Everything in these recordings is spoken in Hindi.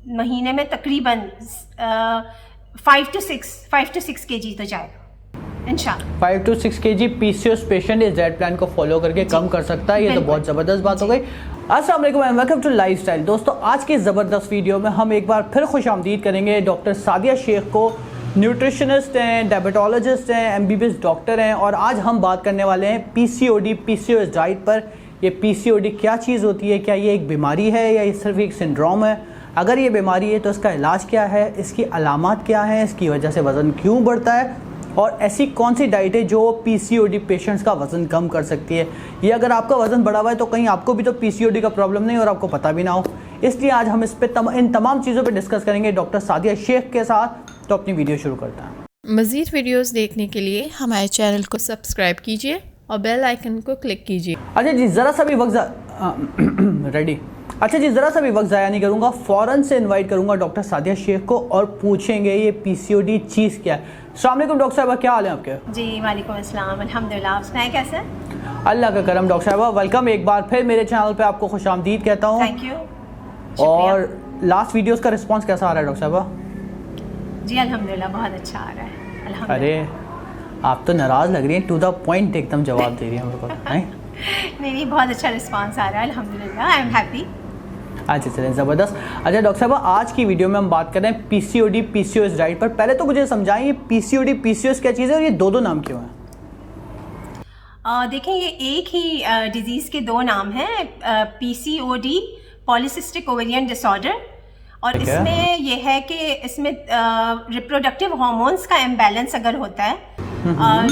महीने में तकरीबन 5 to 6 kg तो जाएगा इंशाल्लाह। 5 to 6 kg PCOS पेशेंट इस डाइट प्लान को फॉलो करके कम कर सकता है। ये तो बहुत ज़बरदस्त बात हो गई। अस्सलाम वालेकुम एंड वेलकम टू लाइफस्टाइल। दोस्तों, आज की ज़बरदस्त वीडियो में हम एक बार फिर खुशामदीद करेंगे डॉक्टर सादिया शेख को। न्यूट्रिशनिस्ट हैं, डायबिटोलॉजिस्ट हैं, MBBS डॉक्टर हैं, और आज हम बात करने वाले हैं PCOD PCOS डाइट पर। ये PCOD क्या चीज़ होती है, क्या ये एक बीमारी है या ये सिर्फ एक सिंड्रोम है? अगर ये बीमारी है तो इसका इलाज क्या है, इसकी अलामात क्या हैं, इसकी वजह से वज़न क्यों बढ़ता है, और ऐसी कौन सी डाइट है जो PCOD पेशेंट्स का वज़न कम कर सकती है। ये अगर आपका वज़न बढ़ा हुआ है तो कहीं आपको भी तो PCOD का प्रॉब्लम नहीं और आपको पता भी ना हो। इसलिए आज हम इस पे इन तमाम चीज़ों पे डिस्कस करेंगे डॉक्टर सादिया शेख के साथ। तो अपनी वीडियो शुरू करते हैं। मज़ीद वीडियोस देखने के लिए हमारे चैनल को सब्सक्राइब कीजिए और बेल आइकन को क्लिक कीजिए। अच्छा जी, ज़रा सा भी वक्त रेडी। अच्छा जी, ज़रा सा भी वक्त ज़ाया नहीं करूँगा, फ़ौरन से इनवाइट करूँगा डॉक्टर सादिया शेख को और पूछेंगे ये PCOD चीज़ क्या है। अस्सलाम वालेकुम डॉक्टर साहबा, क्या हाल है आपके? जी वालेकुम अस्सलाम, अल्हम्दुलिल्लाह। आप सुनाएं कैसे? अल्लाह का करम। डॉक्टर साहबा वेलकम एक बार फिर मेरे चैनल पे, आपको खुशामदीद कहता हूँ। Thank you. और लास्ट वीडियोस का रिस्पांस कैसा आ रहा है डॉक्टर साहबा? जी अल्हम्दुलिल्लाह बहुत अच्छा आ रहा है, अल्हम्दुलिल्लाह। अरे आप तो नाराज़ लग रही हैं, टू द पॉइंट एकदम जवाब दे रही हैं मेरे को। नहीं, बहुत अच्छा रिस्पांस आ रहा है, अल्हम्दुलिल्लाह, आई एम हैप्पी। अच्छा चलें, ज़बरदस्त। अच्छा डॉक्टर साहब, आज की वीडियो में हम बात कर रहे हैं PCOD PCOS डाइट पर। पहले तो मुझे समझाएं ये PCOD PCOS क्या चीज़ है और ये दो नाम क्यों हैं? देखें, ये एक ही डिजीज़ के दो नाम हैं, PCOD पॉलीसिस्टिक ओवेरियन डिसऑर्डर, और इसमें यह है कि इसमें रिप्रोडक्टिव हार्मोन्स का इम्बैलेंस अगर होता है,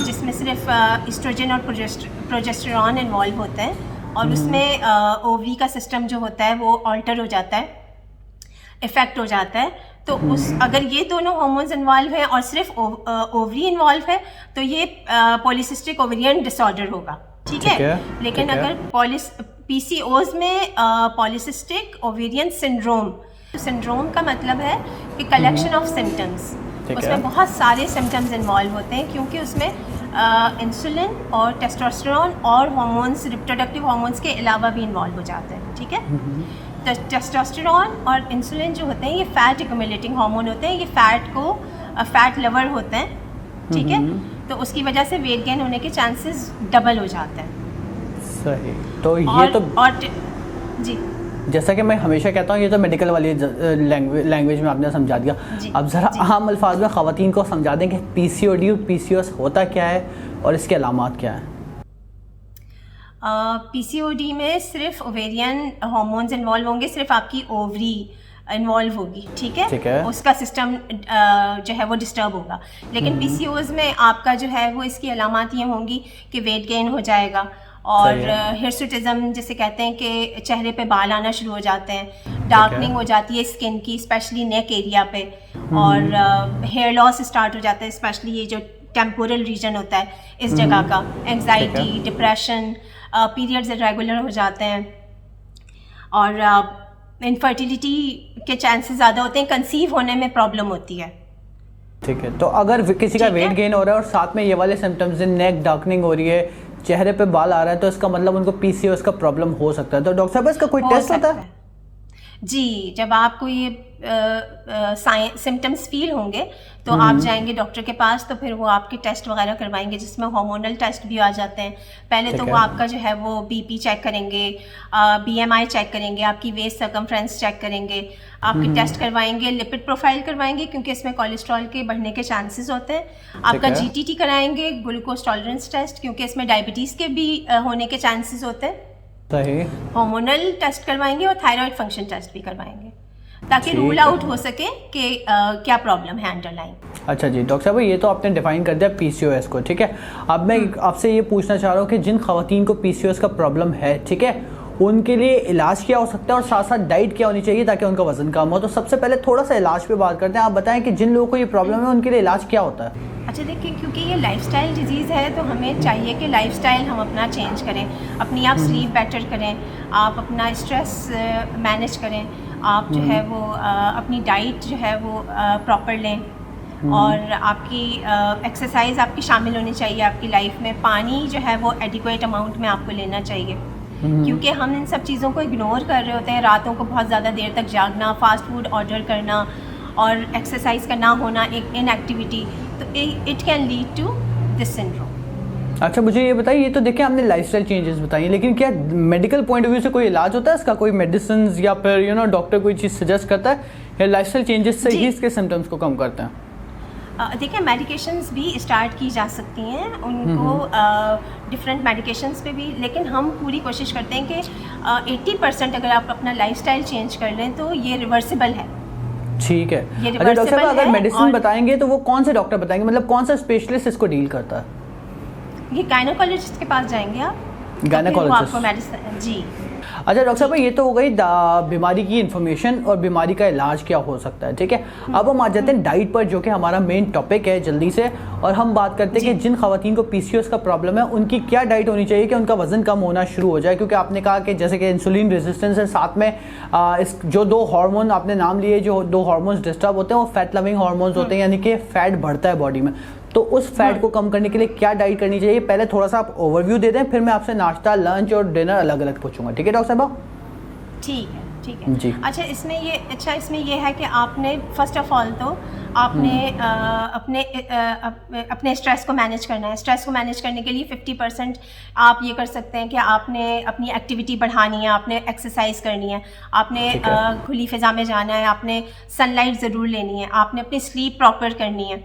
जिसमें सिर्फ एस्ट्रोजन और प्रोजेस्टेरॉन इन्वॉल्व होते हैं, और उसमें ओवरी का सिस्टम जो होता है वो ऑल्टर हो जाता है, इफेक्ट हो जाता है। तो अगर ये दोनों हार्मोन्स इन्वॉल्व हैं और सिर्फ ओवरी इन्वॉल्व है तो ये पॉलीसिस्टिक ओवेरियन डिसऑर्डर होगा, ठीक है। लेकिन अगर PCOS में पॉलीसिस्टिक ओवेरियन सिंड्रोम का मतलब है कि कलेक्शन ऑफ सिम्टम्स, उसमें बहुत सारे सिम्टम्स इन्वॉल्व होते हैं, क्योंकि उसमें इंसुलिन और टेस्टोस्टेरोन और हार्मोन्स, रिप्रोडक्टिव हार्मोन्स के अलावा भी इन्वॉल्व हो जाते हैं, ठीक है। तो टेस्टोस्टेरोन और इंसुलिन जो होते हैं ये फैट एक्यूमुलेटिंग हार्मोन होते हैं, ये फैट लवर होते हैं, ठीक है। तो उसकी वजह से वेट गेन होने के चांसेस डबल हो जाते हैं। सही। तो ये जी, जैसा कि मैं हमेशा कहता हूँ, ये तो मेडिकल वाली लैंग्वेज में आपने समझा दिया। अब ज़रा आम अल्फाज में ख़वातीन को समझा दें कि PCOD और PCOS होता क्या है और इसके अलामात क्या हैं। PCOD में सिर्फ ओवेरियन हार्मोन्स इन्वॉल्व होंगे, सिर्फ आपकी ओवरी इन्वॉल्व होगी, ठीक है। उसका सिस्टम जो है वो डिस्टर्ब होगा। लेकिन PCOS में आपका जो है वो इसकी अलामात ये होंगी कि वेट गेन हो जाएगा, और हिर्सुटिज्म जिसे कहते हैं कि चेहरे पे बाल आना शुरू हो जाते हैं, डार्कनिंग हो जाती है स्किन की, स्पेशली नेक एरिया पे, और हेयर लॉस स्टार्ट हो जाता है, स्पेशली ये जो टेम्पोरल रीजन होता है इस जगह का, एंग्जाइटी, डिप्रेशन, पीरियड्स इरेगुलर हो जाते हैं, और इनफर्टिलिटी के चांसेस ज़्यादा होते हैं, कंसीव होने में प्रॉब्लम होती है, ठीक है। तो अगर किसी का वेट गेन हो रहा है और साथ में ये वाले सिम्टम्स, नेक डार्कनिंग हो रही है, चेहरे पे बाल आ रहा है, तो इसका मतलब उनको PCOS का प्रॉब्लम हो सकता है। तो डॉक्टर साहब, इसका कोई टेस्ट होता है? जी, जब आपको ये सिम्टम्स फील होंगे तो आप जाएंगे डॉक्टर के पास, तो फिर वो आपके टेस्ट वगैरह करवाएंगे, जिसमें हार्मोनल टेस्ट भी आ जाते हैं। पहले तो वो आपका जो है वो BP चेक करेंगे, BMI चेक करेंगे, आपकी वेस्ट सर्कमफ्रेंस चेक करेंगे, आपके टेस्ट करवाएंगे, लिपिड प्रोफाइल करवाएंगे, क्योंकि इसमें कोलेस्ट्रॉल के बढ़ने के चांसेस होते हैं। आपका GTT कराएंगे, ग्लूकोज टॉलरेंस टेस्ट, क्योंकि इसमें डायबिटीज़ के भी होने के चांसेस होते हैं। सही। हार्मोनल टेस्ट करवाएंगे और थायराइड फंक्शन टेस्ट भी करवाएंगे, ताकि रूल आउट हो सके कि क्या प्रॉब्लम है अंडरलाइन। अच्छा जी डॉक्टर साहब, ये तो आपने डिफाइन कर दिया PCOS को, ठीक है। अब मैं आपसे ये पूछना चाह रहा हूँ कि जिन खवातीन को PCOS का प्रॉब्लम है, ठीक है, उनके लिए इलाज क्या हो सकता है और साथ साथ डाइट क्या होनी चाहिए ताकि उनका वजन कम हो। तो सबसे पहले थोड़ा सा इलाज पे बात करते हैं। आप बताएं कि जिन लोगों को ये प्रॉब्लम है उनके लिए इलाज क्या होता है? अच्छा देखिए, क्योंकि ये लाइफस्टाइल डिजीज़ है तो हमें चाहिए कि लाइफस्टाइल हम अपना चेंज करें, अपनी आप स्लीप बेटर करें, आप अपना स्ट्रेस मैनेज करें, आप जो है वो अपनी डाइट जो है वो प्रॉपर लें, और आपकी एक्सरसाइज आपकी शामिल होनी चाहिए आपकी लाइफ में। पानी जो है वो एडिक्वेट अमाउंट में आपको लेना चाहिए, क्योंकि हम इन सब चीज़ों को इग्नोर कर रहे होते हैं। रातों को बहुत ज़्यादा देर तक जागना, फास्ट फूड ऑर्डर करना और एक्सरसाइज का ना होना, एक इनएक्टिविटी, तो it can lead to this syndrome. अच्छा, मुझे ये बताइए, ये तो देखिए आपने लाइफस्टाइल चेंजेस बताई, लेकिन क्या मेडिकल पॉइंट ऑफ व्यू से कोई इलाज होता है इसका? कोई मेडिसिन या फिर डॉक्टर कोई चीज़ सजेस्ट करता है, या लाइफस्टाइल चेंजेस से ही इसके सिम्टम्स को कम करते हैं? देखिए, मेडिकेशंस भी स्टार्ट की जा सकती हैं उनको, डिफरेंट मेडिकेशंस पे भी, लेकिन हम पूरी कोशिश करते हैं कि 80% अगर आप अपना लाइफस्टाइल चेंज कर लें तो ये रिवर्सिबल है। ठीक है। अच्छा डॉक्टर साहब, अगर मेडिसिन बताएंगे तो वो कौन से डॉक्टर बताएंगे, मतलब कौन सा स्पेशलिस्ट इसको डील करता है? ये गायनोकोलॉजिस्ट के पास जाएंगे आप, गायनोकोलॉजिस्ट आपको मेडिसिन। जी। अच्छा डॉक्टर साहब, ये तो हो गई बीमारी की इन्फॉर्मेशन और बीमारी का इलाज क्या हो सकता है, ठीक है। अब हम आ जाते हैं डाइट पर, जो कि हमारा मेन टॉपिक है, जल्दी से, और हम बात करते हैं कि जिन खवातीन को पीसीओएस का प्रॉब्लम है उनकी क्या डाइट होनी चाहिए कि उनका वजन कम होना शुरू हो जाए। क्योंकि आपने कहा कि जैसे कि इंसुलिन रेजिस्टेंस है, साथ में इस जो 2 हार्मोन आपने नाम लिए, जो 2 हार्मोन्स डिस्टर्ब होते हैं वो फैट लविंग हार्मोन्स होते हैं, यानी कि फैट बढ़ता है बॉडी में। तो उस फैट को कम करने के लिए क्या डाइट करनी चाहिए? पहले थोड़ा सा आप ओवरव्यू दे दें, फिर मैं आपसे नाश्ता, लंच और डिनर अलग अलग पूछूंगा, ठीक है डॉक्टर साहब? ठीक है, ठीक है जी। अच्छा, इसमें ये है कि आपने फर्स्ट ऑफ ऑल तो आपने अपने स्ट्रेस को मैनेज करना है। स्ट्रेस को मैनेज करने के लिए 50% आप ये कर सकते हैं कि आपने अपनी एक्टिविटी बढ़ानी है, आपने एक्सरसाइज करनी है, आपने खुली फिजा में जाना है, आपने सनलाइट ज़रूर लेनी है, आपने अपनी स्लीप प्रॉपर करनी है,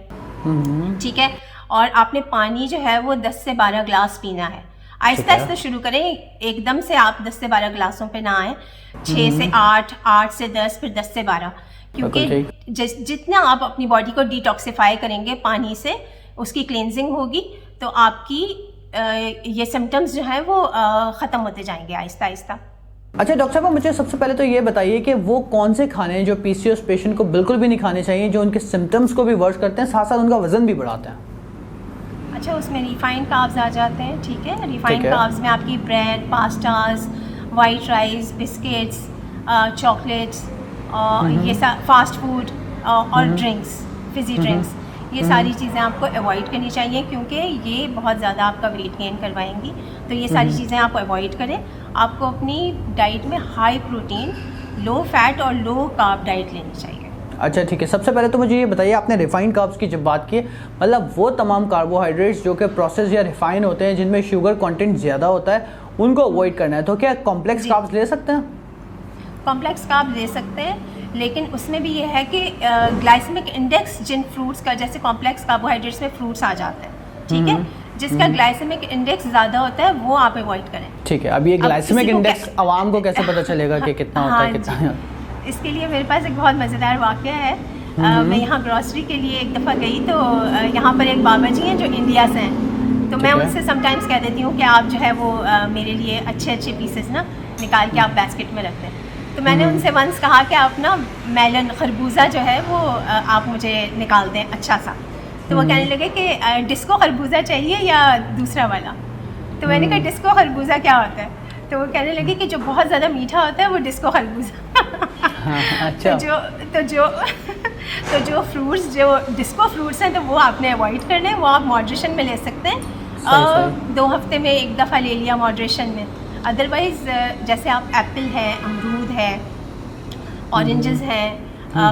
ठीक है, और आपने पानी जो है वो 10 से 12 ग्लास पीना है। आहिस्ता आहिस्ता शुरू करें, एकदम से आप 10 से 12 ग्लासों पे ना आए, 6 से 8, 8 से 10, फिर 10 से 12, क्योंकि जितना आप अपनी बॉडी को डिटॉक्सिफाई करेंगे पानी से, उसकी क्लेंजिंग होगी, तो आपकी ये सिम्टम्स जो हैं वो ख़त्म होते जाएंगे आहिस्ता आहिस्ता। अच्छा डॉक्टर साहब, मुझे सबसे पहले तो ये बताइए कि वो कौन से खाने हैं जो पीसीओएस पेशेंट को बिल्कुल भी नहीं खाने चाहिए, जो उनके सिम्टम्स को भी वर्स करते हैं, साथ साथ उनका वजन भी बढ़ाते हैं? अच्छा, उसमें रिफाइंड कार्ब्स आ जाते हैं, ठीक है। रिफाइंड कार्ब्स में आपकी bread, pastas, white rice, biscuits, chocolates, ये फास्ट फूड और ड्रिंक्स, फिजी ड्रिंक्स, ये सारी चीज़ें आपको अवॉइड करनी चाहिए, क्योंकि ये बहुत ज़्यादा आपका वेट गेन करवाएंगी। तो ये सारी चीज़ें आप अवॉइड करें। आपको अपनी डाइट में हाई प्रोटीन, लो फैट और लो कार्ब डाइट लेनी चाहिए। अच्छा ठीक है, सबसे पहले तो मुझे ये बताइए, आपने रिफाइंड कार्ब्स की जब बात की, मतलब वो तमाम कार्बोहाइड्रेट्स जो कि प्रोसेस या रिफाइन होते हैं, जिनमें शुगर कंटेंट ज़्यादा होता है, उनको अवॉइड करना है। तो क्या कॉम्प्लेक्स कार्ब्स ले सकते हैं? कॉम्प्लेक्स कार्ब ले सकते हैं, लेकिन उसमें भी ये है कि ग्लाइसेमिक इंडेक्स जिन फ्रूट्स का, जैसे कॉम्प्लेक्स कार्बोहाइड्रेट्स में फ्रूट्स आ जाते हैं, ठीक है, जिसका ग्लाइसेमिक इंडेक्स ज़्यादा होता है वो आप अवॉइड करें। ठीक है, अब ये ग्लाइसेमिक इंडेक्स आवाम को कैसे पता चलेगा कि कितना होता है, कितना नहीं? इसके लिए मेरे पास एक बहुत मज़ेदार वाक़या है। मैं यहाँ ग्रॉसरी के लिए एक दफ़ा गई, तो यहाँ पर एक बाबा जी हैं जो इंडिया से हैं, तो मैं उनसे समटाइम्स कह देती हूँ कि आप जो है वो मेरे लिए अच्छे अच्छे पीसेस ना निकाल के आप बास्केट में रख दें। तो मैंने उनसे वंस कहा कि आप ना मेलन, खरबूजा जो है वो आप मुझे निकाल दें अच्छा सा। तो वो कहने लगे कि डिस्को खरबूजा चाहिए या दूसरा वाला। तो मैंने कहा डिस्को खरबूजा क्या होता है? तो वो कहने लगे कि जो बहुत ज़्यादा मीठा होता है वो डिस्को खरबूजा। अच्छा। तो जो फ्रूट्स, जो डिस्को फ्रूट्स हैं, तो वो आपने अवॉइड करने हैं, वो आप मॉडरेशन में ले सकते हैं। 2 हफ्ते में एक दफ़ा ले लिया मॉडरेशन में। अदरवाइज़ जैसे आप एप्पल है, अमरूद है, ऑरेंजेस हैं,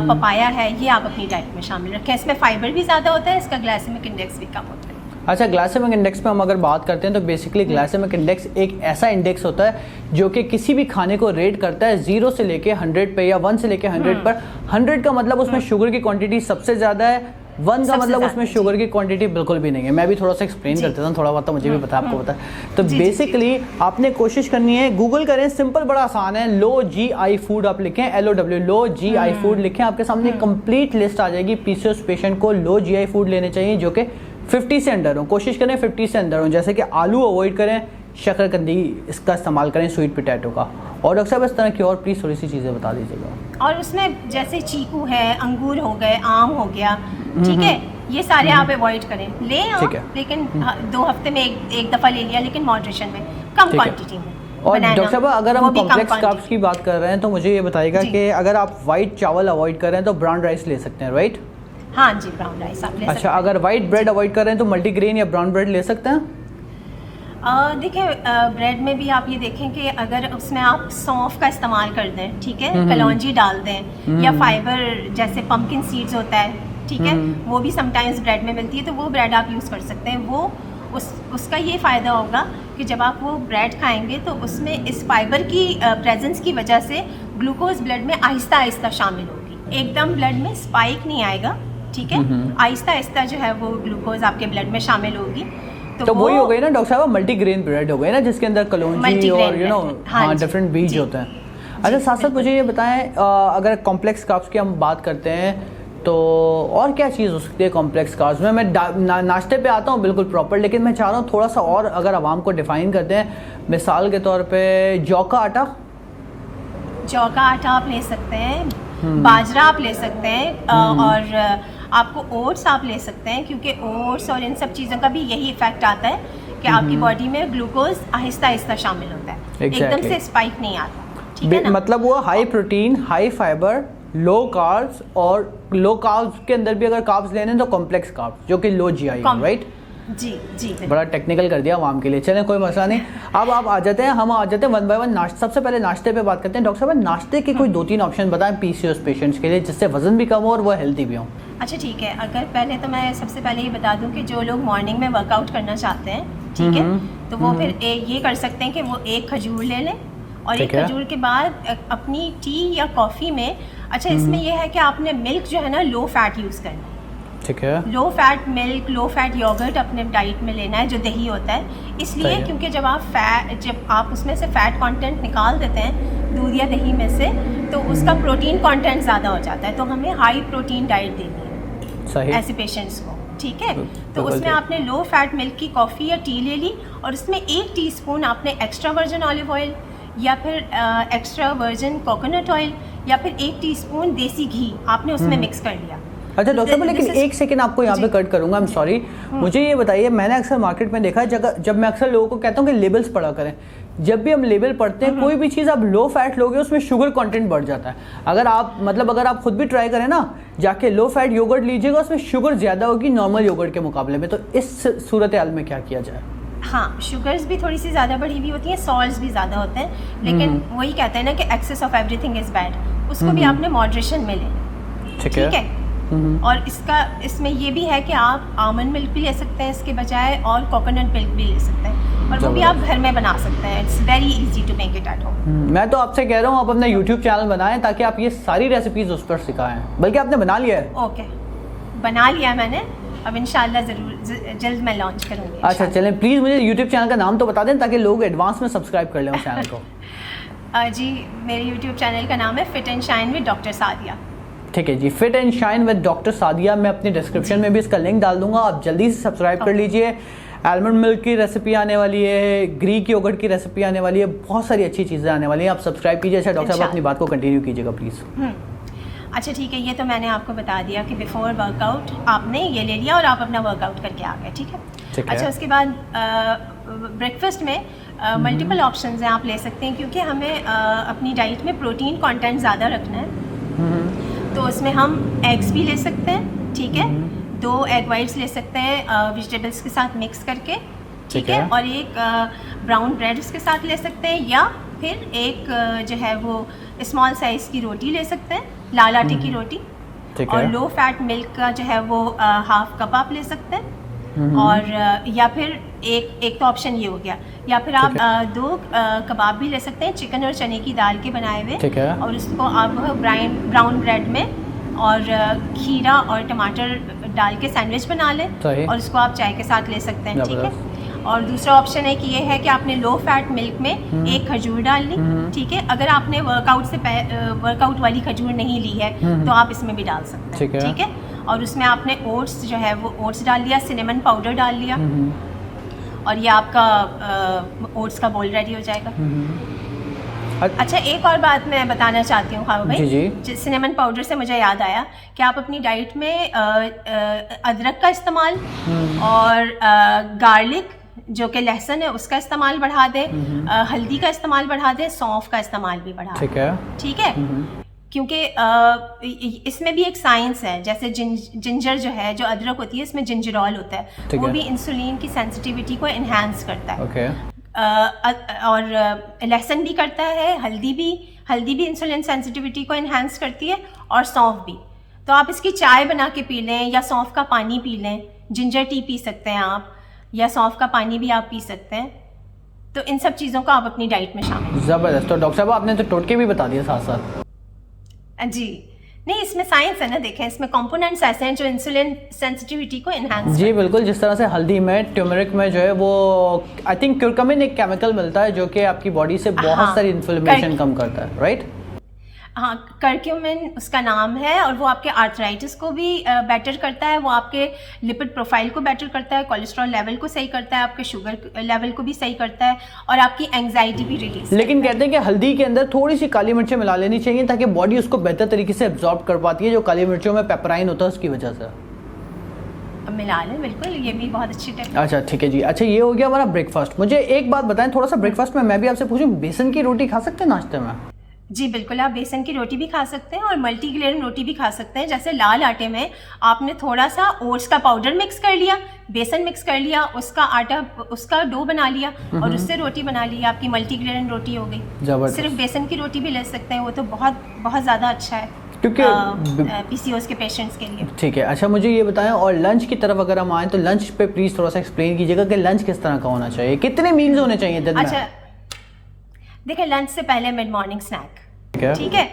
पपाया है, ये आप अपनी डाइट में शामिल रखें। इसमें फाइबर भी ज़्यादा होता है, इसका ग्लाइसेमिक इंडेक्स भी कम होता है। अच्छा, ग्लाइसेमिक इंडेक्स पे हम अगर बात करते हैं तो बेसिकली ग्लाइसेमिक इंडेक्स एक ऐसा इंडेक्स होता है जो कि किसी भी खाने को रेट करता है 0 से लेके 100 पे या 1 से लेके 100 पर। 100 का मतलब उसमें शुगर की क्वांटिटी सबसे ज़्यादा है, 1 का मतलब उसमें शुगर की क्वांटिटी बिल्कुल भी नहीं है। मैं भी थोड़ा सा एक्सप्लेन कर देता हूँ, थोड़ा बहुत तो मुझे भी पता है, आपको पता है। तो बेसिकली आपने कोशिश करनी है, गूगल करें, सिंपल बड़ा आसान है, लो GI फूड आप लिखें, LOW, लो GI फूड लिखें, आपके सामने कंप्लीट लिस्ट आ जाएगी। पीसीओएस पेशेंट को लो GI फूड लेने चाहिए जो कि 50 से अंडर हो, कोशिश करें 50 से अंदर हो, जैसे कि आलू अवॉइड करें, शकरकंदी इसका इस्तेमाल करें, स्वीट पोटैटो का। और डॉक्टर साहब इस तरह की और प्लीज़ थोड़ी सी चीज़ें बता दीजिएगा। और उसमें जैसे चीकू है, अंगूर हो गए, आम हो गया, ठीक है, ये सारे आप अवॉइड करें। ले आप, लेकिन 2 हफ्ते में एक दफ़ा ले लिया, लेकिन मॉडरेशन में, कम क्वांटिटी में। और डॉक्टर साहब अगर हम कॉम्प्लेक्स कार्ब्स की बात कर रहे हैं तो मुझे ये बताइएगा कि अगर आप वाइट चावल अवॉइड कर रहे हैं तो ब्राउन राइस ले सकते हैं, राइट? हाँ जी, ब्राउन राइस आप ले सकते हैं। अच्छा, अगर वाइट ब्रेड अवॉइड कर रहे हैं तो मल्टीग्रेन या ब्राउन ब्रेड ले सकते हैं? देखिए ब्रेड में भी आप ये देखें कि अगर उसमें आप सौंफ का इस्तेमाल कर दें, ठीक है, कलौंजी डाल दें, या फाइबर जैसे पम्पकिन सीड्स होता है, ठीक है, वो भी समटाइम्स ब्रेड में मिलती है, तो वो ब्रेड आप यूज़ कर सकते हैं। वो उसका ये फ़ायदा होगा कि जब आप वो ब्रेड खाएंगे तो उसमें इस फाइबर की प्रेजेंस की वजह से ग्लूकोज ब्लड में आहिस्ता आहिस्ता शामिल होगी, एकदम ब्लड में स्पाइक नहीं आएगा, ठीक है, आहिस्ता आहिस्ता जो है वो ग्लूकोज आपके ब्लड में शामिल होगी। तो वही हो गई ना डॉक्टर साहब, मल्टीग्रेन ब्रेड हो गई ना, जिसके अंदर कलौंजी और यू नो हाँ डिफरेंट बीज होते हैं। अच्छा साथ साथ मुझे ये बताएं, अगर कॉम्प्लेक्स कार्ब्स की हम बात करते हैं तो और क्या चीज़ हो सकती है कॉम्प्लेक्स कार्ब्स में? मैं नाश्ते पे आता हूँ बिल्कुल प्रॉपर, लेकिन मैं चाह रहा हूँ थोड़ा सा और अगर आवाम को डिफाइन करते हैं, मिसाल के तौर पे जौ का आटा आप ले सकते हैं, बाजरा आप ले सकते हैं, और आपको ओट्स आप ले सकते हैं, क्योंकि ओट्स और इन सब चीज़ों का भी यही इफेक्ट आता है कि आपकी बॉडी में ग्लूकोज आहिस्ता आहिस्ता शामिल होता है, एकदम से स्पाइक नहीं आता, ठीक है ना? मतलब वो high protein, high fibre, low carbs, और लो कार्ब्स के अंदर भी अगर कार्ब्स लेने तो कॉम्प्लेक्स कार्ब्स जो कि लो जीआई, राइट? जी बड़ा टेक्निकल कर दिया आवाम के लिए, चलें कोई मसला नहीं। अब आप आ जाते हैं, हम आ जाते हैं वन बाय वन नाश्ते। सबसे पहले नाश्ते पे बात करते हैं। डॉक्टर साहब नाश्ते के कोई 2-3 ऑप्शन बताएं पीसीओएस पेशेंट्स के लिए, जिससे वजन भी कम हो और वो हेल्दी भी हो। अच्छा ठीक है, अगर पहले तो मैं सबसे पहले ये बता दूं कि जो लोग मॉर्निंग में वर्कआउट करना चाहते हैं, ठीक है, तो वो फिर ये कर सकते हैं कि वो एक खजूर ले लें, और एक खजूर के बाद अपनी टी या कॉफ़ी में, अच्छा इसमें यह है कि आपने मिल्क जो है ना लो फैट यूज़ करना है, ठीक है, low fat milk, low fat yoghurt अपने डाइट में लेना है, जो दही होता है, इसलिए क्योंकि जब आप उसमें से फैट कंटेंट निकाल देते हैं दूध या दही में से, तो उसका प्रोटीन कंटेंट ज़्यादा हो जाता है, तो हमें हाई प्रोटीन डाइट देनी है सही ऐसे पेशेंट्स को, ठीक है। तो उसमें आपने लो फैट मिल्क की कॉफ़ी या टी ले ली, और उसमें 1 टीस्पून आपने एक्स्ट्रा वर्जिन ऑलिव ऑयल या फिर एक्स्ट्रा वर्जिन कोकोनट ऑयल या फिर 1 टीस्पून देसी घी आपने उसमें मिक्स कर लिया। अच्छा डॉक्टर साहब, लेकिन एक सेकंड आपको यहाँ पे कट करूंगा, आई एम सॉरी, मुझे ये बताइए, मैंने अक्सर मार्केट में देखा है, जब मैं अक्सर लोगों को कहता हूँ कि लेबल्स पढ़ा करें, जब भी हम लेबल पढ़ते हैं कोई भी चीज़ आप लो फैट लोगे उसमें शुगर कंटेंट बढ़ जाता है। अगर आप खुद भी ट्राई करें ना, जाके लो फैट योगर्ट लीजिएगा, उसमें शुगर ज़्यादा होगी नॉर्मल योगर्ट के मुकाबले में, तो इस सूरत हाल में क्या किया जाए? हाँ, शुगर्स भी थोड़ी सी ज़्यादा बढ़ी हुई होती हैं, सॉल्ट्स भी ज़्यादा होते हैं, लेकिन वही कहते हैं ना कि excess of everything is bad, उसको भी आपने मॉडरेशन में लेना, ठीक है। और इसमें ये भी है कि आप आमंड मिल्क भी ले सकते हैं इसके बजाय, और कोकोनट मिल्क भी ले सकते हैं, और वो भी आप घर में बना सकते हैं। It's very easy to make it at home. मैं तो आपसे कह रहा हूँ आप अपना यूट्यूब चैनल बनाएं ताकि आप ये सारी रेसिपीज उस पर सिखाएं, बल्कि आपने बना लिया है। ओके, बना लिया मैंने, अब इंशाल्लाह ज़रूर जल्द मैं लॉन्च करूँगी। अच्छा चलें, प्लीज़ मुझे यूट्यूब चैनल का नाम तो बता दें ताकि लोग एडवांस में सब्सक्राइब कर लें उस चैनल को। जी, मेरे यूट्यूब चैनल का नाम है fit and shine with doctor Sadia. ठीक है जी, fit and shine with doctor Sadia, मैं अपनी डिस्क्रिप्शन में भी इसका लिंक डाल दूंगा, आप जल्दी से सब्सक्राइब कर लीजिए। आलमंड मिल्क की रेसिपी आने वाली है, ग्रीक योगर्ट की रेसिपी आने वाली है, बहुत सारी अच्छी चीज़ें आने वाली हैं, आप सब्सक्राइब कीजिए। अच्छा डॉक्टर साहब अपनी बात को कंटिन्यू कीजिएगा प्लीज़। अच्छा ठीक है, ये तो मैंने आपको बता दिया कि बिफोर वर्कआउट आपने ये ले लिया और आप अपना वर्कआउट करके आ गए, ठीक है। अच्छा उसके बाद ब्रेकफास्ट में मल्टीपल ऑप्शंस हैं, आप ले सकते हैं, क्योंकि हमें अपनी डाइट में प्रोटीन कंटेंट ज़्यादा रखना है, तो उसमें हम एग्स भी ले सकते हैं, ठीक है, 2 एग वाइट्स ले सकते हैं वेजिटेबल्स के साथ मिक्स करके, ठीक है, और एक ब्राउन ब्रेड उसके साथ ले सकते हैं, या फिर एक जो है वो स्मॉल साइज़ की रोटी ले सकते हैं, लाल आटे की रोटी, और लो फैट मिल्क का जो है वो हाफ कप आप ले सकते हैं, और या फिर एक तो ऑप्शन ये हो गया, या फिर आप 2 कबाब भी ले सकते हैं चिकन और चने की दाल के बनाए हुए, और उसको आप ब्राउन ब्रेड में और खीरा और टमाटर डाल के सैंडविच बना लें, और उसको आप चाय के साथ ले सकते हैं, ठीक है। और दूसरा ऑप्शन है कि ये है कि आपने लो फैट मिल्क में 1 खजूर डाल ली, ठीक है, अगर आपने वर्कआउट वाली खजूर नहीं ली है तो आप इसमें भी डाल सकते हैं, ठीक है। और उसमें आपने ओट्स जो है वो ओट्स डाल लिया, सिनेमन पाउडर डाल लिया, और ये आपका ओट्स का बोल रेडी हो जाएगा। अच्छा एक और बात मैं बताना चाहती हूँ खाओ भाई, सिनेमन पाउडर से मुझे याद आया कि आप अपनी डाइट में अदरक का इस्तेमाल और गार्लिक जो कि लहसुन है उसका इस्तेमाल बढ़ा दें, हल्दी का इस्तेमाल बढ़ा दें, सौंफ का इस्तेमाल भी बढ़ा दें, ठीक है। क्योंकि इसमें भी एक साइंस है, जैसे जिंजर जो है, जो अदरक होती है, इसमें जिंजरॉल होता है, वो भी इंसुलिन की सेंसिटिविटी को इन्हांस करता है। और लहसुन भी करता है, हल्दी भी इंसुलिन सेंसिटिविटी को इन्हांस करती है, और सौंफ भी। तो आप इसकी चाय बना के पी लें या सौंफ का पानी पी लें, जिंजर टी पी सकते हैं आप, या सौंफ का पानी भी आप पी सकते हैं। तो इन सब चीज़ों को आप अपनी डाइट में शामिल। ज़बरदस्त। तो डॉक्टर साहब आपने तो टोटके भी बता दिए साथ साथ। जी नहीं, इसमें साइंस है ना, देखें इसमें कंपोनेंट्स ऐसे हैं जो इंसुलिन सेंसिटिविटी को एनहांस। जी बिल्कुल, जिस तरह से हल्दी में, ट्यूमरिक में जो है वो आई थिंक क्यूरकमिन एक केमिकल मिलता है जो कि आपकी बॉडी से बहुत सारी इन्फ्लेमेशन कम करता है, राइट? हाँ, कर्क्यूमिन उसका नाम है, और वो आपके आर्थराइटिस को भी बेटर करता है, वो आपके लिपिड प्रोफाइल को बेटर करता है, कोलेस्ट्रॉल लेवल को सही करता है, आपके शुगर लेवल को भी सही करता है, और आपकी एंग्जाइटी भी रिलीज। लेकिन कहते हैं कि हल्दी के अंदर थोड़ी सी काली मिर्चें मिला लेनी चाहिए ताकि बॉडी उसको बेहतर तरीके से एब्जॉर्ब कर पाती है, जो काली मिर्चों में पेपराइन होता है उसकी वजह से। मिला लें, बिल्कुल, ये भी बहुत अच्छी टेक्निक। अच्छा ठीक है जी। अच्छा, ये हो गया हमारा ब्रेकफास्ट। मुझे एक बात बताएं, थोड़ा सा ब्रेकफास्ट में मैं भी आपसे पूछूं, बेसन की रोटी खा सकते हैं नाश्ते में? जी बिल्कुल, आप बेसन की रोटी भी खा सकते हैं और मल्टीग्रेन रोटी भी खा सकते हैं। जैसे लाल आटे में आपने थोड़ा सा ओट्स का पाउडर मिक्स कर लिया, बेसन मिक्स कर लिया, उसका आटा, उसका डो बना लिया और उससे रोटी बना ली, आपकी मल्टीग्रेन रोटी हो गई। सिर्फ बेसन की रोटी भी ले सकते हैं, वो तो बहुत बहुत ज़्यादा अच्छा है क्योंकि PCOS के पेशेंट्स के लिए। ठीक है। अच्छा, मुझे ये बताएं, और लंच की तरफ अगर हम आएँ तो लंच पे प्लीज़ थोड़ा सा एक्सप्लेन कीजिएगा कि लंच किस तरह का होना चाहिए, कितने मील्स होने चाहिए दिन में? अच्छा देखिए, लंच से पहले मिड मॉर्निंग स्नैक, ठीक है।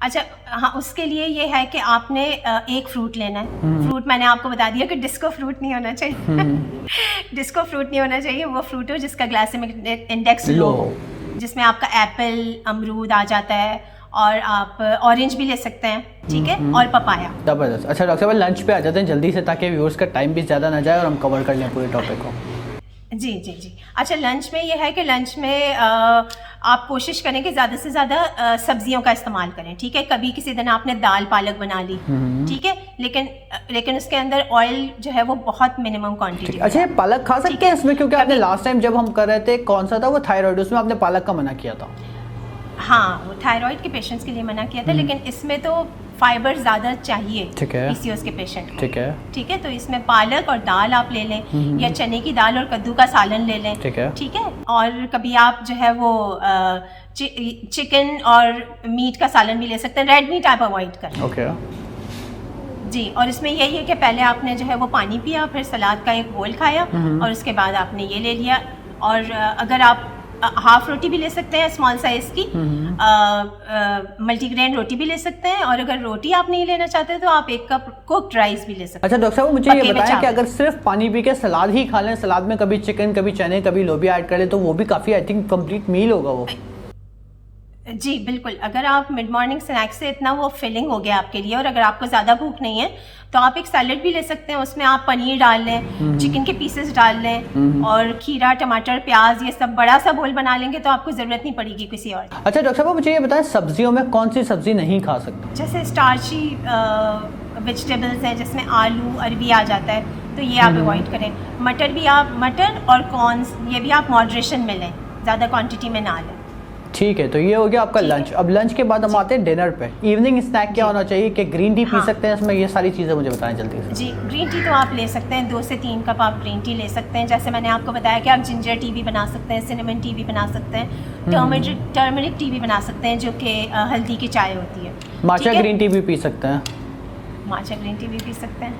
अच्छा हाँ, उसके लिए ये है कि आपने एक फ्रूट लेना है। फ्रूट मैंने आपको बता दिया कि डिस्को फ्रूट नहीं होना चाहिए। डिस्को फ्रूट नहीं होना चाहिए, वो फ्रूट हो जिसका ग्लाइसेमिक इंडेक्स लो हो, जिसमें आपका एप्पल, अमरूद आ जाता है, और आप ऑरेंज भी ले सकते हैं, ठीक है, और पपाया। जबरदस्त। अच्छा डॉक्टर साहब, लंच पे आ जाते हैं जल्दी से ताकि व्यूअर्स का टाइम भी ज़्यादा ना जाए और हम कवर कर लें पूरे टॉपिक को। जी जी जी। अच्छा, लंच में ये है कि लंच में आप कोशिश करें कि ज़्यादा से ज़्यादा सब्जियों का इस्तेमाल करें, ठीक है। कभी किसी दिन आपने दाल पालक बना ली, ठीक है, लेकिन उसके अंदर ऑयल जो है वो बहुत मिनिमम क्वांटिटी। अच्छा, ये पालक खा सकते हैं इसमें? क्योंकि आपने लास्ट टाइम जब हम कर रहे थे, कौन सा था वो, थायराइड, उसमें आपने पालक का मना किया था। हाँ, वो थायराइड के पेशेंट्स के लिए मना किया था, लेकिन इसमें तो फाइबर ज़्यादा चाहिए PCOS के पेशेंट को, ठीक है। तो इसमें पालक और दाल आप ले लें, या चने की दाल और कद्दू का सालन ले लें, ठीक है। और कभी आप जो है वो चिकन और मीट का सालन भी ले सकते हैं। रेड मीट आप अवॉइड करें, जी। और इसमें यही है कि पहले आपने जो है वो पानी पिया, फिर सलाद का एक बोल खाया, और उसके बाद आपने ये ले लिया। और अगर आप हाफ रोटी भी ले सकते हैं स्मॉल साइज की, मल्टीग्रेन रोटी भी ले सकते हैं, और अगर रोटी आप नहीं लेना चाहते तो आप एक कप कुक्ड राइस भी ले सकते हैं। अच्छा डॉक्टर साहब, मुझे ये बताएं कि अगर सिर्फ पानी पी के सलाद ही खा लें, सलाद में कभी चिकन, कभी चने, कभी लोबिया ऐड कर लें, तो वो भी काफ़ी आई थिंक कंप्लीट मील होगा वो? जी बिल्कुल, अगर आप मिड मॉर्निंग स्नैक से इतना वो फिलिंग हो गया आपके लिए, और अगर आपको ज़्यादा भूख नहीं है तो आप एक सैलेड भी ले सकते हैं। उसमें आप पनीर डाल लें, चिकन के पीसेस डाल लें, और खीरा, टमाटर, प्याज, ये सब बड़ा सा बोल बना लेंगे तो आपको ज़रूरत नहीं पड़ेगी किसी और। अच्छा डॉक्टर साहब, मुझे ये बताएं, सब्जियों में कौन सी सब्जी नहीं खा सकते? जैसे स्टार्ची वेजिटेबल्स हैं जिसमें आलू, अरबी आ जाता है, तो ये आप अवॉइड करें। मटर और कॉर्न्स, ये भी आप मॉडरेशन में लें, ज़्यादा क्वांटिटी में ना लें। ठीक है, तो ये हो गया आपका लंच। अब लंच के बाद हम आते हैं डिनर पे। इवनिंग स्नैक क्या होना चाहिए? कि ग्रीन टी पी सकते हैं इसमें? ये सारी चीज़ें मुझे बताएं जल्दी से। जी, ग्रीन टी तो आप ले सकते हैं, 2 से 3 कप आप ग्रीन टी ले सकते हैं। जैसे मैंने आपको बताया कि आप जिंजर टी भी बना सकते हैं, सिनेमन टी भी बना सकते हैं, टर्मरिक टी भी बना सकते हैं, जो कि हल्दी की चाय होती है। माचा ग्रीन टी भी पी सकते हैं? माचा ग्रीन टी भी पी सकते हैं,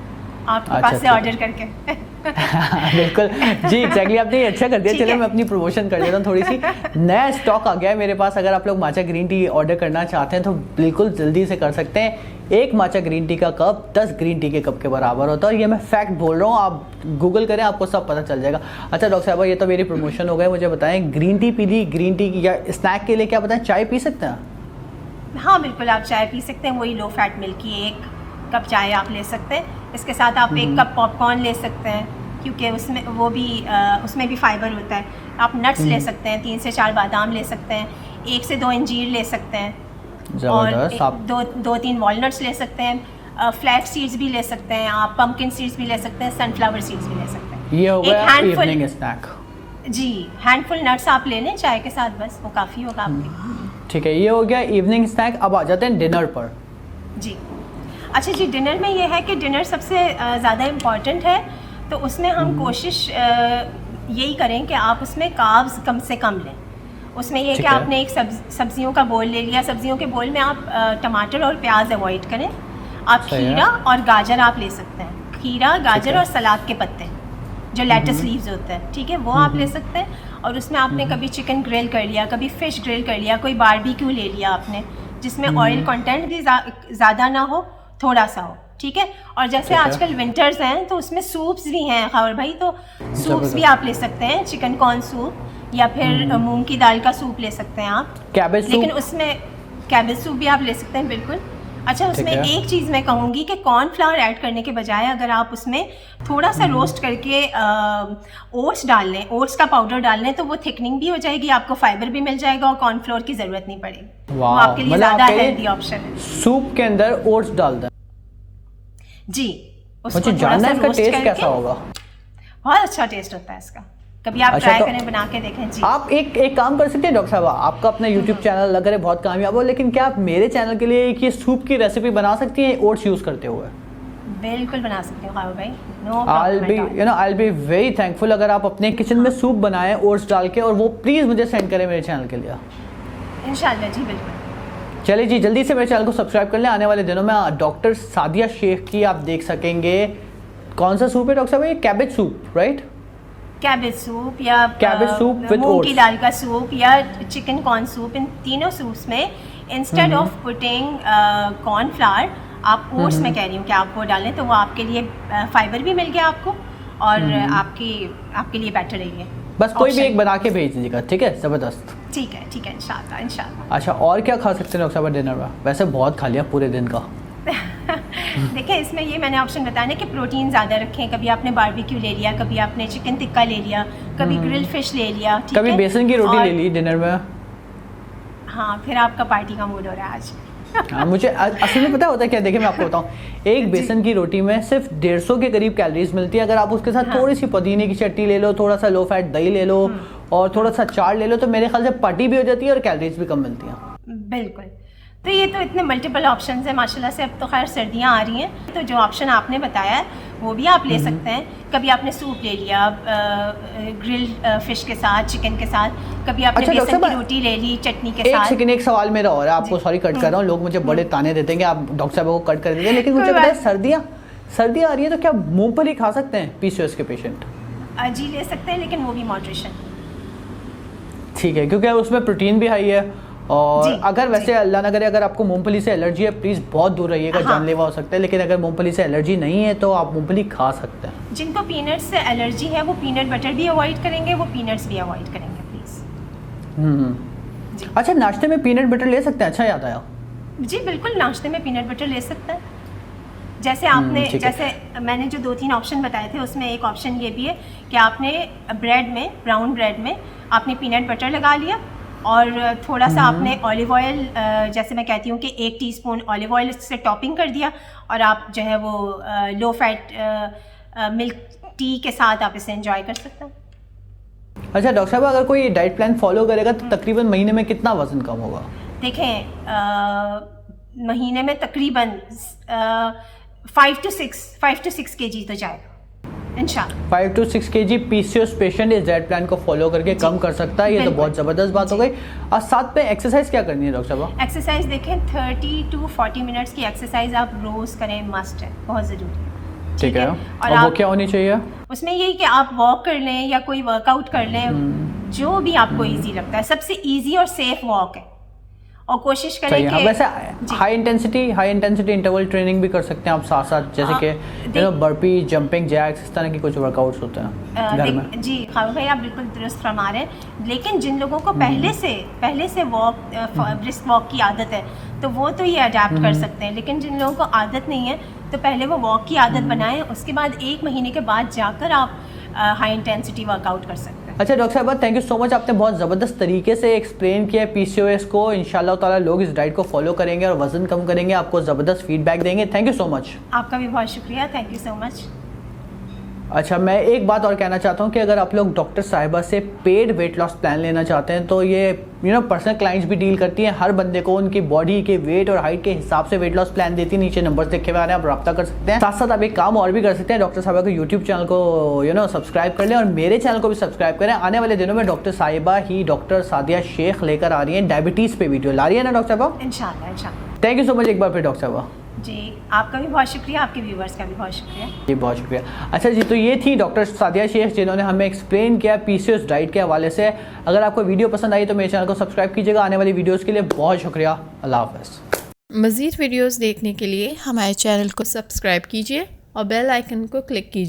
आपके पास से ऑर्डर करके। बिल्कुल जी, एग्जैक्टली, आपने ये अच्छा कर दिया। चलिए मैं अपनी प्रमोशन कर देता हूँ थोड़ी सी। नया स्टॉक आ गया है मेरे पास, अगर आप लोग माचा ग्रीन टी ऑर्डर करना चाहते हैं तो बिल्कुल जल्दी से कर सकते हैं। एक माचा ग्रीन टी का कप 10 ग्रीन टी के कप के बराबर होता है, और ये मैं फैक्ट बोल रहा हूँ, आप गूगल करें आपको सब पता चल जाएगा। अच्छा डॉक्टर साहब, ये तो मेरी प्रमोशन हो गई, मुझे बताएं, ग्रीन टी पी ली, ग्रीन टी या स्नैक के लिए क्या बताएं, चाय पी सकते हैं? हाँ बिल्कुल, आप चाय पी सकते हैं, वही लो फैट मिल्क की 1 कप चाय आप ले सकते हैं। इसके साथ आप 1 कप पॉपकॉर्न ले सकते हैं, क्योंकि उसमें भी फाइबर होता है। आप नट्स ले सकते हैं, 3 से 4 बादाम ले सकते हैं, 1 से 2 अंजीर ले सकते हैं, और 2-3 वॉलनट्स ले सकते हैं, फ्लैक्स सीड्स भी ले सकते हैं, आप पम्पकिन सीड्स भी ले सकते हैं, सनफ्लावर सीड्स भी ले सकते हैं। ये हो गया इवनिंग स्नैक। जी, हैंडफुल नट्स आप ले लें चाय के साथ, बस वो काफ़ी होगा आपके। ठीक है, ये हो गया इवनिंग स्नैक। अब आ जाते हैं डिनर पर। जी, अच्छा जी, डिनर में ये है कि डिनर सबसे ज़्यादा इम्पॉर्टेंट है, तो उसमें हम कोशिश यही करें कि आप उसमें कार्ब्स कम से कम लें। उसमें ये कि ठीक है। आपने एक सब्जियों का बोल ले लिया, सब्जियों के बोल में आप टमाटर और प्याज अवॉइड करें। आप सही है। खीरा और गाजर आप ले सकते हैं, खीरा, गाजर है। और सलाद के पत्ते जो लेटस लीव्स होते हैं, ठीक है, वो आप ले सकते हैं। और उसमें आपने कभी चिकन ग्रिल कर लिया, कभी फ़िश ग्रिल कर लिया, कोई बारबेक्यू ले लिया आपने, जिसमें ऑयल कंटेंट भी ज़्यादा ना हो, थोड़ा सा हो, ठीक है। और जैसे ठीक है। आजकल विंटर्स हैं तो उसमें सूप्स भी हैं खबर भाई, तो सूप्स भी आप ले सकते हैं, चिकन कॉर्न सूप या फिर मूंग की दाल का सूप ले सकते हैं आप। Cabbage soup. लेकिन उसमें कैबेज सूप भी आप ले सकते हैं, बिल्कुल। अच्छा, उसमें है। एक चीज़ मैं कहूँगी कि कॉर्नफ्लावर ऐड करने के बजाय अगर आप उसमें थोड़ा सा रोस्ट करके ओट्स डाल लें, ओट्स का पाउडर डाल लें, तो वो थिकनिंग भी हो जाएगी, आपको फाइबर भी मिल जाएगा और कॉर्नफ्लोर की ज़रूरत नहीं पड़ेगी। वो वाह, आपके लिए मतलब ज़्यादा आप ये हेल्दी ऑप्शन है। सूप के अंदर ओट्स डाल दें। जी, उसको मुझे थोड़ा जानना सा है इसका रोस्ट टेस्ट करके, कैसा होगा। बहुत अच्छा टेस्ट होता है इसका, कभी आप अच्छा, ट्राई तो करें, बना के देखें। जी, आप एक काम कर सकते हैं डॉक्टर साहब, आपका अपना यूट्यूब चैनल लग रहा है बहुत कामयाब हो, लेकिन क्या आप मेरे चैनल के लिए एक ये सूप की रेसिपी बना सकती हैं ओट्स यूज़ करते हुए? बिल्कुल बना सकते हो खाओ भाई, no I'll be I'll be very thankful अगर आप अपने किचन में सूप बनाएं ओट्स डाल के, और वो प्लीज़ मुझे सेंड करें मेरे चैनल के लिए। इंशाल्लाह जी, बिल्कुल। चलिए जी, जल्दी से मेरे चैनल को सब्सक्राइब कर लें। आने वाले दिनों में डॉक्टर सादिया शेख की आप देख सकेंगे। कौन सा सूप है डॉक्टर साहब? ये cabbage soup, right? Cabbage soup या कैबेज सूप with मूंग की oats। दाल का सूप या चिकन कॉर्न सूप, इन तीनों सूप्स में इंस्टेड ऑफ पुटिंग कॉर्नफ्लावर आप ओट्स में कह रही हूँ कि आप वो डालें, तो वो आपके लिए फाइबर भी मिल गया आपको और आपके लिए बेटर है ये। बस कोई भी Option। एक बना के भेज दीजिएगा, ठीक है? ज़बरदस्त। ठीक है, इंशाल्लाह इंशाल्लाह। अच्छा, और क्या खा सकते हैं डॉक्टर साहब डिनर में? वैसे बहुत खा लिया पूरे दिन का। देखिए, इसमें ये मैंने ऑप्शन बताया ना कि प्रोटीन ज़्यादा रखें। कभी आपने बारबेक्यू ले लिया, कभी आपने चिकन टिक्का ले लिया, कभी ग्रिल फिश ले लिया, ठीक कभी है? बेसन की रोटी और- ले ली डिनर में। हाँ, फिर आपका पार्टी का मूड हो रहा है आज। हाँ, मुझे असल में पता होता है क्या, देखिए मैं आपको बताऊं, एक बेसन की रोटी में सिर्फ 150 के करीब कैलोरीज मिलती है। अगर आप उसके साथ थोड़ी सी पुदीने की चटनी ले लो, थोड़ा सा लो फैट दही ले लो और थोड़ा सा चाट ले लो, तो मेरे ख्याल से पार्टी भी हो जाती है और कैलोरीज भी कम मिलती हैं। बिल्कुल, तो ये तो इतने मल्टीपल ऑप्शंस हैं माशाल्लाह से। अब तो खैर सर्दियाँ आ रही हैं, तो जो ऑप्शन आपने बताया है वो भी आप ले सकते हैं। कभी आपने सूप ले लिया ग्रिल फिश के साथ, चिकन के साथ, कभी आपने अच्छा, बेसन डॉक्टर की साहब, रोटी ले ली चटनी के एक साथ। सेकंड, एक सवाल मेरा और है, आपको सॉरी कट कर रहा हूँ, लोग मुझे बड़े ताने देते हैं कि आप डॉक्टर साहब को कट कर दीजिए, लेकिन मुझे कोई पता है बात सर्दियाँ आ रही है, तो क्या मूंगफली खा सकते हैं पीसीओएस के पेशेंट? जी ले सकते हैं, लेकिन वो भी मॉडरेशन। ठीक है, क्योंकि उसमें प्रोटीन भी हाई है। और जी, अगर वैसे अल्लाह ना करे अगर आपको मूंगफली से एलर्जी है, प्लीज़ बहुत दूर रहिएगा, हाँ। जानलेवा हो सकता है। लेकिन अगर मूंगफली से एलर्जी नहीं है तो आप मूंगफली खा सकते हैं। जिनको पीनट्स से एलर्जी है वो पीनट बटर भी अवॉइड करेंगे, वो पीनट्स भी अवॉइड करेंगे प्लीज़। जी। अच्छा, नाश्ते में पीनट बटर ले सकते हैं? अच्छा याद आया। जी बिल्कुल, नाश्ते में पीनट बटर ले सकते हैं। जैसे आपने ठीक है। जैसे मैंने जो 2-3 ऑप्शन बताए थे, उसमें एक ऑप्शन ये भी है कि आपने ब्रेड में, ब्राउन ब्रेड में आपने पीनट बटर लगा लिया और थोड़ा सा आपने ऑलिव ऑयल, जैसे मैं कहती हूँ कि 1 टीस्पून ऑलिव ऑयल से टॉपिंग कर दिया और आप जो है वो लो फैट मिल्क टी के साथ आप इसे एंजॉय कर सकते हैं। अच्छा डॉक्टर साहब, अगर कोई डाइट प्लान फॉलो करेगा तो तकरीबन महीने में कितना वजन कम होगा? देखें, महीने में तकरीबन 5 to 6 kg तो जाएगा इंशाल्लाह। 5 to 6 kg पीसीओएस पेशेंट इस डाइट प्लान को फॉलो करके कम कर सकता है। ये तो बिल्कुल। बहुत ज़बरदस्त बात हो गई। और साथ में एक्सरसाइज क्या करनी है डॉक्टर साहब? एक्सरसाइज देखें, 30 to 40 मिनट्स की एक्सरसाइज आप रोज़ करें, मस्ट है, बहुत ज़रूरी है। ठीक है। और और वो आप क्या होनी चाहिए? उसमें यही कि आप वॉक कर लें या कोई वर्कआउट कर लें, जो भी आपको इजी लगता है। सबसे इजी और सेफ वॉक है, और कोशिश सही करें है। कि वैसे जी। हाई इंटेंसिटी इंटरवल ट्रेनिंग भी कर सकते हैं आप साथ साथ, जैसे कि बर्पी, जंपिंग जैक्स, इस तरह की कुछ वर्कआउट्स होते हैं घर में। जी खाओ भाई, आप बिल्कुल दुरुस्त फरमा रहे हैं। लेकिन जिन लोगों को पहले से वॉक, ब्रिस्क वॉक की आदत है, तो वो तो ये अडेप्ट कर सकते हैं। लेकिन जिन लोगों को आदत नहीं है, तो पहले वो वॉक की आदत बनाएं, उसके बाद 1 महीने के बाद जाकर आप हाई इंटेंसिटी वर्कआउट कर सकते हैं। अच्छा डॉक्टर साहब, थैंक यू सो मच, आपने बहुत ज़बरदस्त तरीके से एक्सप्लेन किया है पीसीओएस को। इंशाल्लाह ताला लोग इस डाइट को फॉलो करेंगे और वजन कम करेंगे, आपको ज़बरदस्त फीडबैक देंगे। Thank you so much. आपका भी बहुत शुक्रिया, थैंक यू सो मच। अच्छा, मैं एक बात और कहना चाहता हूँ कि अगर आप लोग डॉक्टर साहिबा से पेड वेट लॉस प्लान लेना चाहते हैं तो ये पर्सनल क्लाइंट्स भी डील करती हैं, हर बंदे को उनकी बॉडी के वेट और हाइट के हिसाब से वेट लॉस प्लान देती है। नीचे नंबर लिखे हुए आ रहे हैं, आप रब्ता कर सकते हैं। साथ साथ आप एक काम और भी कर सकते हैं, डॉक्टर साहिबा के यूट्यूब चैनल को सब्सक्राइब कर लें और मेरे चैनल को भी सब्सक्राइब करें। आने वाले दिनों में डॉक्टर साहिबा ही डॉक्टर सादिया शेख लेकर आ रही हैं डायबिटीज़ पे वीडियो ला रही है ना डॉक्टर साहिबा? इंशाल्लाह इंशाल्लाह। थैंक यू सो मच एक बार फिर डॉक्टर साहिबा जी, आपका भी बहुत शुक्रिया, आपके व्यूवर्स का भी बहुत शुक्रिया जी, बहुत शुक्रिया। अच्छा जी, तो ये थी डॉक्टर सादिया शेख जिन्होंने हमें एक्सप्लेन किया पीसीओएस डाइट के हवाले से। अगर आपको वीडियो पसंद आई तो मेरे चैनल को सब्सक्राइब कीजिएगा। आने वाली वीडियोस के लिए बहुत शुक्रिया। अल्लाह हाफ़िज़। मज़ीद वीडियोस देखने के लिए हमारे चैनल को सब्सक्राइब कीजिए और बेल आइकन को क्लिक कीजिए।